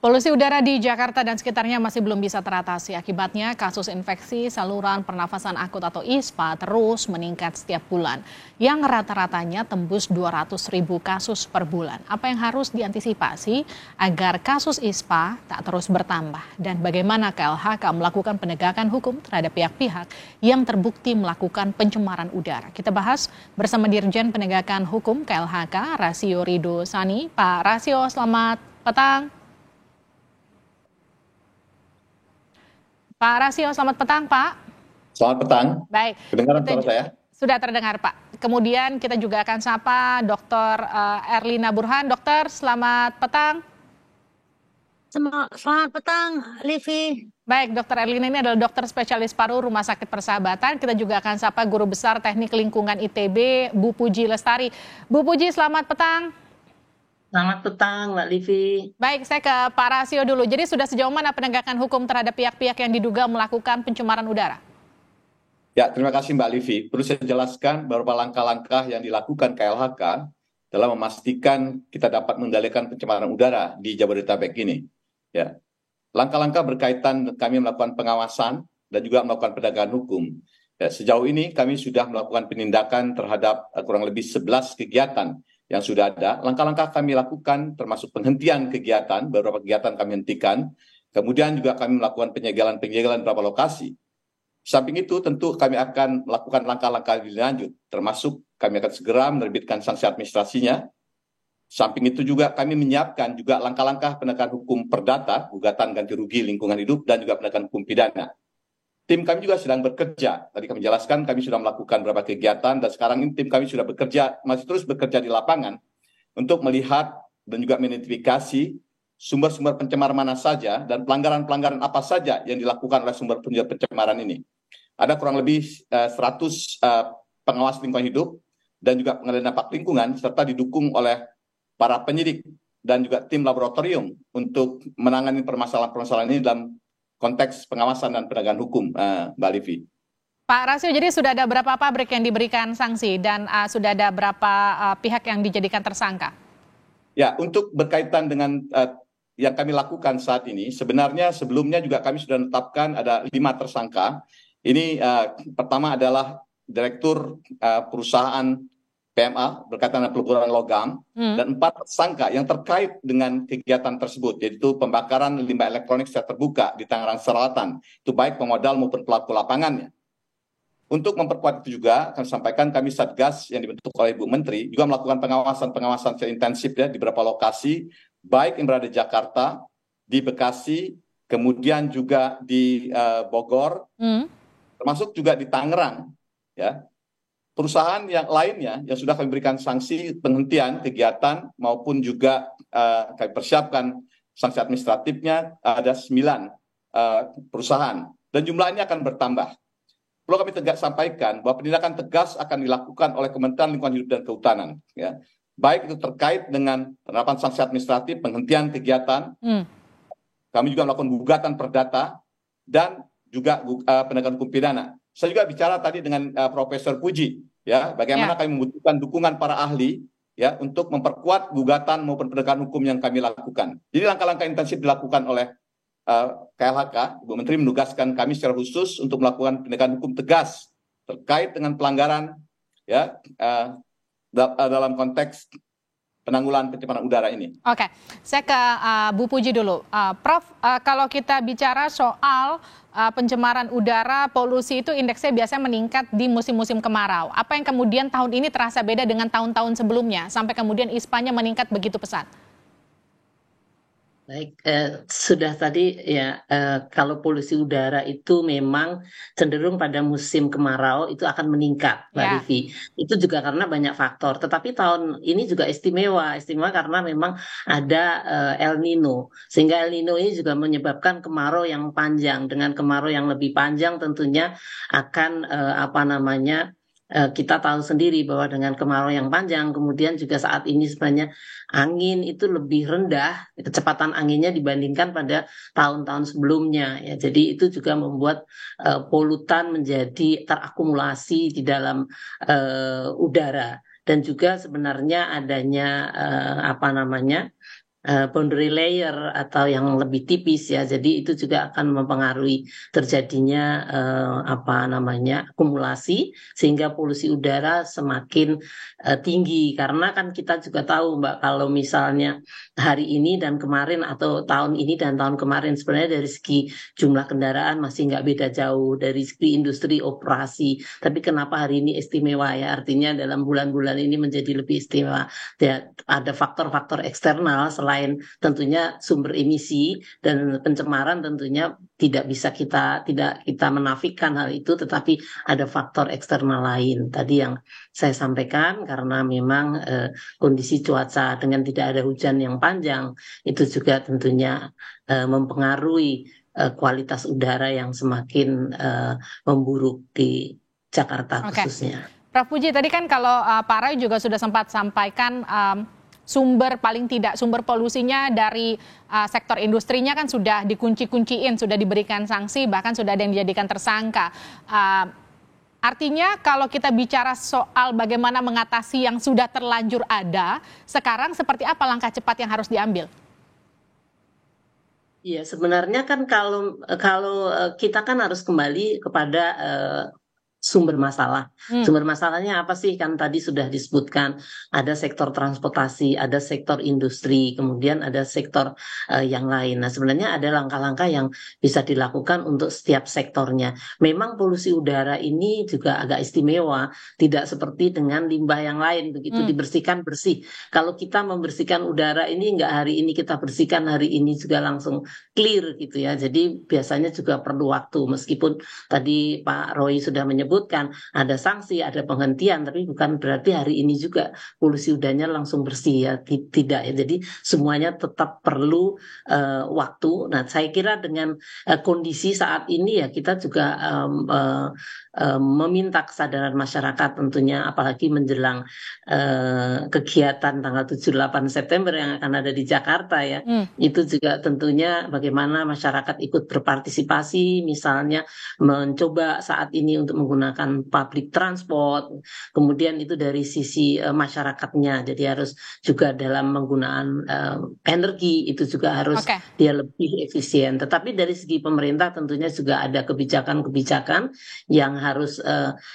Polusi udara di Jakarta dan sekitarnya masih belum bisa teratasi. Akibatnya kasus infeksi saluran pernafasan akut atau ISPA terus meningkat setiap bulan. Yang rata-ratanya tembus 200.000 kasus per bulan. Apa yang harus diantisipasi agar kasus ISPA tak terus bertambah? Dan bagaimana KLHK melakukan penegakan hukum terhadap pihak-pihak yang terbukti melakukan pencemaran udara? Kita bahas bersama Dirjen Penegakan Hukum KLHK, Rasio Ridho Sani. Pak Rasio, selamat petang. Pak Rasio, selamat petang, Pak. Selamat petang. Baik. Kedengaran suara saya? Sudah terdengar, Pak. Kemudian kita juga akan sapa Dr. Erlina Burhan. Dokter, selamat petang. Selamat petang, Livi. Baik, Dr. Erlina ini adalah dokter spesialis paru Rumah Sakit Persahabatan. Kita juga akan sapa Guru Besar Teknik Lingkungan ITB, Bu Puji Lestari. Bu Puji, selamat petang. Selamat petang, Mbak Livi. Baik, saya ke Pak Rasio dulu. Jadi sudah sejauh mana penegakan hukum terhadap pihak-pihak yang diduga melakukan pencemaran udara? Ya, terima kasih Mbak Livi. Perlu saya jelaskan beberapa langkah-langkah yang dilakukan KLHK dalam memastikan kita dapat mengendalikan pencemaran udara di Jabodetabek ini. Ya, langkah-langkah berkaitan kami melakukan pengawasan dan juga melakukan penegakan hukum. Ya, sejauh ini kami sudah melakukan penindakan terhadap kurang lebih 11 kegiatan yang sudah ada. Langkah-langkah kami lakukan termasuk penghentian kegiatan, beberapa kegiatan kami hentikan. Kemudian juga kami melakukan penyegelan beberapa lokasi. Samping itu tentu kami akan melakukan langkah-langkah lebih lanjut, termasuk kami akan segera menerbitkan sanksi administrasinya. Samping itu juga kami menyiapkan juga langkah-langkah penegakan hukum perdata, gugatan ganti rugi lingkungan hidup, dan juga penegakan hukum pidana. Tim kami juga sedang bekerja. Tadi kami jelaskan kami sudah melakukan beberapa kegiatan dan sekarang ini tim kami sudah bekerja, masih terus bekerja di lapangan untuk melihat dan juga mengidentifikasi sumber-sumber pencemaran mana saja dan pelanggaran-pelanggaran apa saja yang dilakukan oleh sumber pencemaran ini. Ada kurang lebih 100 pengawas lingkungan hidup dan juga pengendalian dampak lingkungan serta didukung oleh para penyidik dan juga tim laboratorium untuk menangani permasalahan-permasalahan ini dalam konteks pengawasan dan penegakan hukum, Mbak Livi. Pak Rasio, jadi sudah ada berapa pabrik yang diberikan sanksi dan sudah ada berapa pihak yang dijadikan tersangka? Ya, untuk berkaitan dengan yang kami lakukan saat ini, sebenarnya sebelumnya juga kami sudah menetapkan ada 5 tersangka. Ini pertama adalah Direktur Perusahaan PMA berkaitan dengan peleburan logam dan 4 tersangka yang terkait dengan kegiatan tersebut, yaitu pembakaran limbah elektronik secara terbuka di Tangerang Selatan. Itu baik pemodal maupun pelaku lapangannya. Untuk memperkuat itu juga kami sampaikan kami Satgas yang dibentuk oleh Ibu Menteri juga melakukan pengawasan secara intensif ya di beberapa lokasi, baik yang berada di Jakarta, di Bekasi, kemudian juga di Bogor, termasuk juga di Tangerang, ya. Perusahaan yang lainnya yang sudah kami berikan sanksi penghentian kegiatan maupun juga kami persiapkan sanksi administratifnya ada 9 perusahaan dan jumlahnya akan bertambah. Perlu kami sampaikan bahwa penindakan tegas akan dilakukan oleh Kementerian Lingkungan Hidup dan Kehutanan, ya. Baik itu terkait dengan penerapan sanksi administratif, penghentian kegiatan, kami juga melakukan gugatan perdata dan juga penegakan hukum pidana. Saya juga bicara tadi dengan Profesor Puji, ya, bagaimana kami membutuhkan dukungan para ahli, ya, untuk memperkuat gugatan maupun penegakan hukum yang kami lakukan. Jadi langkah-langkah intensif dilakukan oleh KLHK, Ibu Menteri menugaskan kami secara khusus untuk melakukan penegakan hukum tegas terkait dengan pelanggaran, ya, dalam konteks penanggulangan pencemaran udara ini. Oke, saya ke Bu Puji dulu. Prof, kalau kita bicara soal pencemaran udara, polusi itu indeksnya biasanya meningkat di musim-musim kemarau. Apa yang kemudian tahun ini terasa beda dengan tahun-tahun sebelumnya, sampai kemudian ISPA-nya meningkat begitu pesat? Baik, sudah tadi ya, kalau polusi udara itu memang cenderung pada musim kemarau itu akan meningkat, Mbak Livi. Itu juga karena banyak faktor. Tetapi tahun ini juga istimewa karena memang ada El Nino, sehingga El Nino ini juga menyebabkan kemarau yang panjang. Dengan kemarau yang lebih panjang tentunya akan kita tahu sendiri bahwa dengan kemarau yang panjang, kemudian juga saat ini sebenarnya angin itu lebih rendah, kecepatan anginnya dibandingkan pada tahun-tahun sebelumnya. Ya, jadi itu juga membuat polutan menjadi terakumulasi di dalam udara. Dan juga sebenarnya adanya boundary layer atau yang lebih tipis ya. Jadi itu juga akan mempengaruhi terjadinya apa namanya akumulasi sehingga polusi udara semakin tinggi. Karena kan kita juga tahu Mbak kalau misalnya hari ini dan kemarin atau tahun ini dan tahun kemarin sebenarnya dari segi jumlah kendaraan masih nggak beda jauh dari segi industri operasi. Tapi kenapa hari ini istimewa ya? Artinya dalam bulan-bulan ini menjadi lebih istimewa. Ya, ada faktor-faktor eksternal selain tentunya sumber emisi dan pencemaran tentunya tidak kita menafikan hal itu, tetapi ada faktor eksternal lain tadi yang saya sampaikan karena memang kondisi cuaca dengan tidak ada hujan yang panjang itu juga tentunya mempengaruhi kualitas udara yang semakin memburuk di Jakarta khususnya. Prof. Puji, tadi kan kalau Pak Roy juga sudah sempat sampaikan sumber polusinya dari sektor industrinya kan sudah dikunci-kunciin, sudah diberikan sanksi, bahkan sudah ada yang dijadikan tersangka. Artinya kalau kita bicara soal bagaimana mengatasi yang sudah terlanjur ada, sekarang seperti apa langkah cepat yang harus diambil? Iya, sebenarnya kan kalau kita kan harus kembali kepada sumber masalah. Sumber masalahnya apa sih? Kan tadi sudah disebutkan ada sektor transportasi, ada sektor industri, kemudian ada sektor yang lain. Nah, sebenarnya ada langkah-langkah yang bisa dilakukan untuk setiap sektornya. Memang polusi udara ini juga agak istimewa, tidak seperti dengan limbah yang lain begitu dibersihkan bersih. Kalau kita membersihkan udara ini nggak hari ini kita bersihkan, hari ini juga langsung clear gitu ya. Jadi biasanya juga perlu waktu meskipun tadi Pak Roy sudah menyebutkan ada sanksi, ada penghentian, tapi bukan berarti hari ini juga polusi udaranya langsung bersih ya, tidak ya. Jadi semuanya tetap perlu waktu. Nah, saya kira dengan kondisi saat ini ya kita juga meminta kesadaran masyarakat tentunya, apalagi menjelang kegiatan tanggal 7-8 September yang akan ada di Jakarta ya. Itu juga tentunya bagaimana masyarakat ikut berpartisipasi, misalnya mencoba saat ini untuk menggunakan public transport, kemudian itu dari sisi masyarakatnya, jadi harus juga dalam penggunaan energi itu juga harus dia lebih efisien. Tetapi dari segi pemerintah tentunya juga ada kebijakan-kebijakan yang harus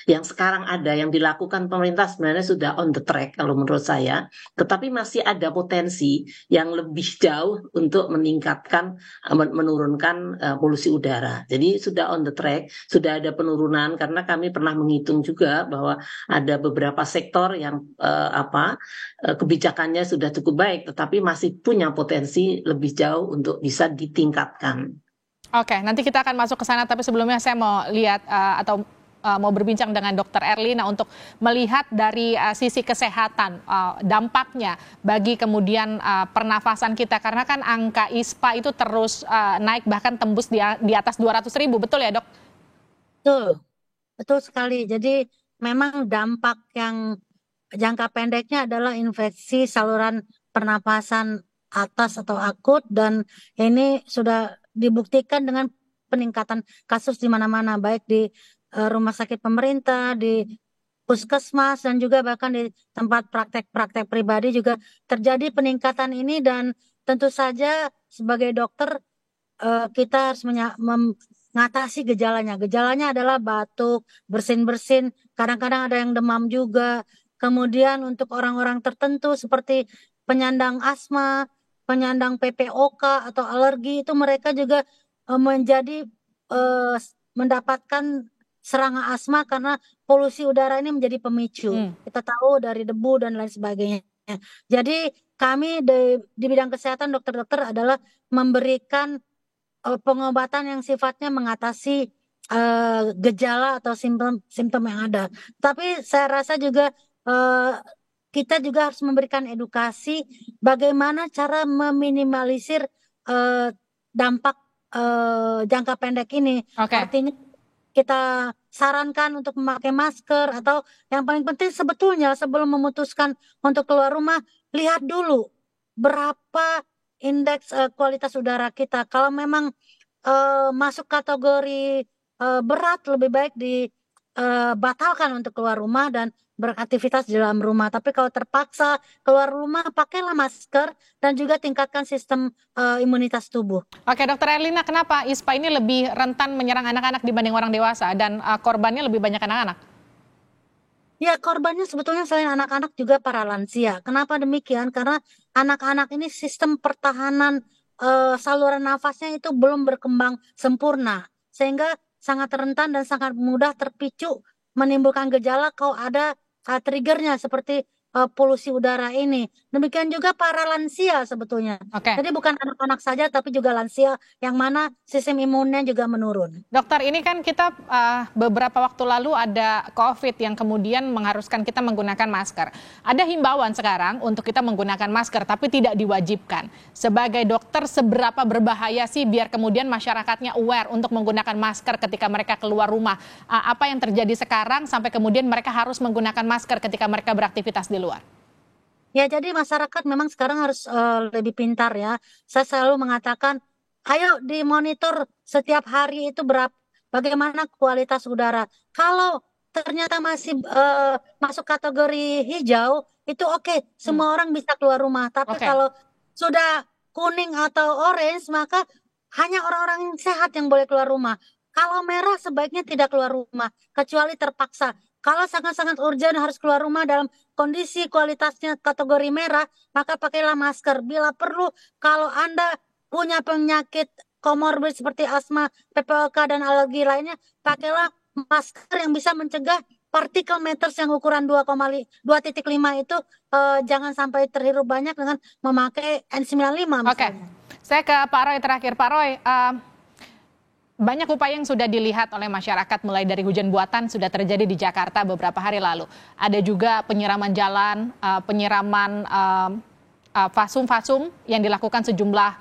yang sekarang ada yang dilakukan pemerintah sebenarnya sudah on the track kalau menurut saya, tetapi masih ada potensi yang lebih jauh untuk menurunkan polusi udara. Jadi sudah on the track, sudah ada penurunan karena kami pernah menghitung juga bahwa ada beberapa sektor yang kebijakannya sudah cukup baik, tetapi masih punya potensi lebih jauh untuk bisa ditingkatkan. Oke, nanti kita akan masuk ke sana, tapi sebelumnya saya mau lihat atau mau berbincang dengan Dr. Erlina untuk melihat dari sisi kesehatan dampaknya bagi kemudian pernafasan kita, karena kan angka ISPA itu terus naik bahkan tembus di atas 200.000, betul ya Dok? Betul sekali. Jadi memang dampak yang jangka pendeknya adalah infeksi saluran pernapasan atas atau akut, dan ini sudah dibuktikan dengan peningkatan kasus di mana-mana, baik di rumah sakit pemerintah, di puskesmas, dan juga bahkan di tempat praktek-praktek pribadi juga terjadi peningkatan ini. Dan tentu saja sebagai dokter kita harus mengatasi gejalanya. Gejalanya adalah batuk, bersin-bersin, kadang-kadang ada yang demam juga. Kemudian untuk orang-orang tertentu seperti penyandang asma, penyandang PPOK atau alergi, itu mereka juga mendapatkan serangan asma karena polusi udara ini menjadi pemicu. Kita tahu dari debu dan lain sebagainya. Jadi kami di bidang kesehatan, dokter-dokter adalah memberikan pengobatan yang sifatnya mengatasi gejala atau simptom yang ada. Tapi saya rasa juga kita juga harus memberikan edukasi bagaimana cara meminimalisir dampak jangka pendek ini. Artinya kita sarankan untuk memakai masker, atau yang paling penting sebetulnya sebelum memutuskan untuk keluar rumah, lihat dulu berapa indeks kualitas udara kita. Kalau memang masuk kategori berat, lebih baik dibatalkan untuk keluar rumah, dan beraktivitas di dalam rumah. Tapi kalau terpaksa keluar rumah, pakailah masker dan juga tingkatkan sistem imunitas tubuh. Oke, Dokter Erlina, kenapa ISPA ini lebih rentan menyerang anak-anak dibanding orang dewasa dan korbannya lebih banyak anak-anak? Ya, korbannya sebetulnya selain anak-anak juga para lansia. Kenapa demikian? Karena anak-anak ini sistem pertahanan saluran nafasnya itu belum berkembang sempurna, sehingga sangat rentan dan sangat mudah terpicu menimbulkan gejala kalau ada triggernya seperti polusi udara ini. Demikian juga para lansia sebetulnya. Oke. Jadi bukan anak-anak saja, tapi juga lansia yang mana sistem imunnya juga menurun. Dokter, ini kan kita beberapa waktu lalu ada COVID yang kemudian mengharuskan kita menggunakan masker. Ada himbauan sekarang untuk kita menggunakan masker, tapi tidak diwajibkan. Sebagai dokter, seberapa berbahaya sih biar kemudian masyarakatnya aware untuk menggunakan masker ketika mereka keluar rumah? Apa yang terjadi sekarang sampai kemudian mereka harus menggunakan masker ketika mereka beraktivitas di luar? Ya, jadi masyarakat memang sekarang harus lebih pintar ya. Saya selalu mengatakan, ayo dimonitor setiap hari itu bagaimana kualitas udara. Kalau ternyata masih masuk kategori hijau, itu oke, semua orang bisa keluar rumah. Tapi kalau sudah kuning atau orange, maka hanya orang-orang yang sehat yang boleh keluar rumah. Kalau merah sebaiknya tidak keluar rumah, kecuali terpaksa. Kalau sangat-sangat urgent harus keluar rumah dalam kondisi kualitasnya kategori merah, maka pakailah masker. Bila perlu, kalau Anda punya penyakit komorbid seperti asma, PPOK, dan alergi lainnya, pakailah masker yang bisa mencegah partikel matters yang ukuran 2,5 itu jangan sampai terhirup banyak dengan memakai N95 misalnya. Oke, saya ke Pak Roy terakhir. Pak Roy, banyak upaya yang sudah dilihat oleh masyarakat mulai dari hujan buatan sudah terjadi di Jakarta beberapa hari lalu. Ada juga penyiraman jalan, penyiraman fasum-fasum yang dilakukan sejumlah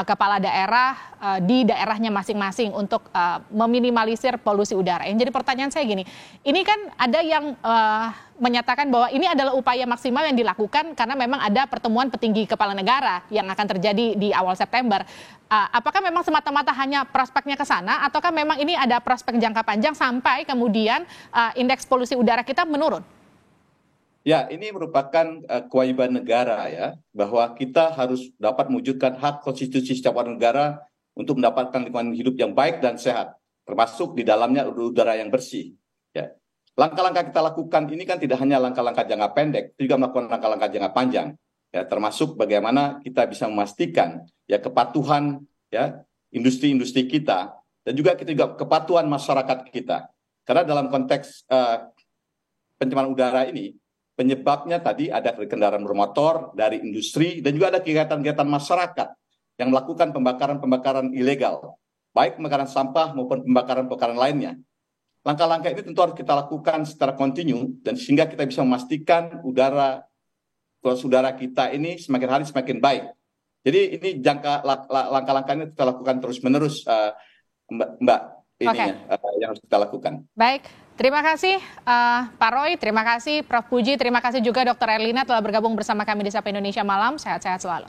kepala daerah di daerahnya masing-masing untuk meminimalisir polusi udara. Yang jadi pertanyaan saya gini, ini kan ada yang menyatakan bahwa ini adalah upaya maksimal yang dilakukan karena memang ada pertemuan petinggi kepala negara yang akan terjadi di awal September. Apakah memang semata-mata hanya prospeknya ke sana ataukah memang ini ada prospek jangka panjang sampai kemudian indeks polusi udara kita menurun? Ya, ini merupakan kewajiban negara ya, bahwa kita harus dapat mewujudkan hak konstitusi setiap warga negara untuk mendapatkan lingkungan hidup yang baik dan sehat, termasuk di dalamnya udara yang bersih. Ya. Langkah-langkah kita lakukan ini kan tidak hanya langkah-langkah jangka pendek, juga melakukan langkah-langkah jangka panjang, ya, termasuk bagaimana kita bisa memastikan ya kepatuhan ya industri-industri kita dan juga kepatuhan masyarakat kita. Karena dalam konteks pencemaran udara ini, penyebabnya tadi ada kendaraan bermotor, dari industri, dan juga ada kegiatan-kegiatan masyarakat yang melakukan pembakaran-pembakaran ilegal, baik pembakaran sampah maupun pembakaran-pembakaran lainnya. Langkah-langkah ini tentu harus kita lakukan secara kontinu, dan sehingga kita bisa memastikan kualitas udara kita ini semakin hari semakin baik. Jadi ini langkah-langkah ini kita lakukan terus-menerus, Mbak. Yang harus kita lakukan. Baik, terima kasih Pak Roy, terima kasih Prof. Puji, terima kasih juga Dr. Erlina telah bergabung bersama kami di Sapa Indonesia Malam. Sehat-sehat selalu.